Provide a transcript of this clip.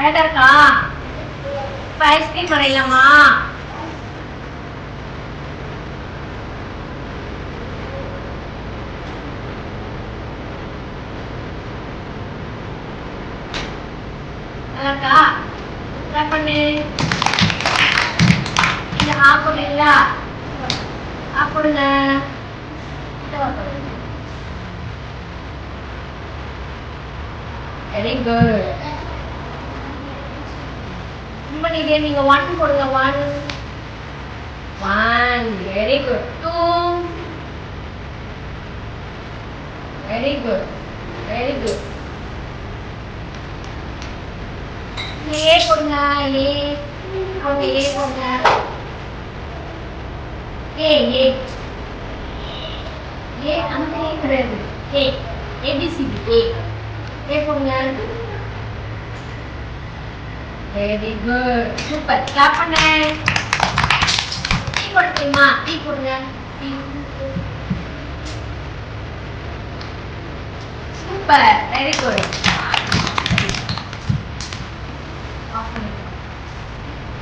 அழகா இருக்கா? இப்ப ஐஸ்கிரீம் வரையலாமா? அழகா என்ன பண்ணு? இது ஆப்பிடுங்களா? ஆப்பிடுங்க. Very good. ரொம்ப நீங்க நீங்க 1 போடுங்க. 1 very good. 2 very good very good. A போடுங்க. ஏ போடுங்க. ஏ போடுங்க. ஏ ஏ ஏ அந்த ஏ கிடையாது. ஏ ஏபிசிடி ஏ ஏ போடுங்க. Very good super. கிளாப் பண்ண. டீ போட தெரியுமா? டீ போடுங்க. Tea super very good.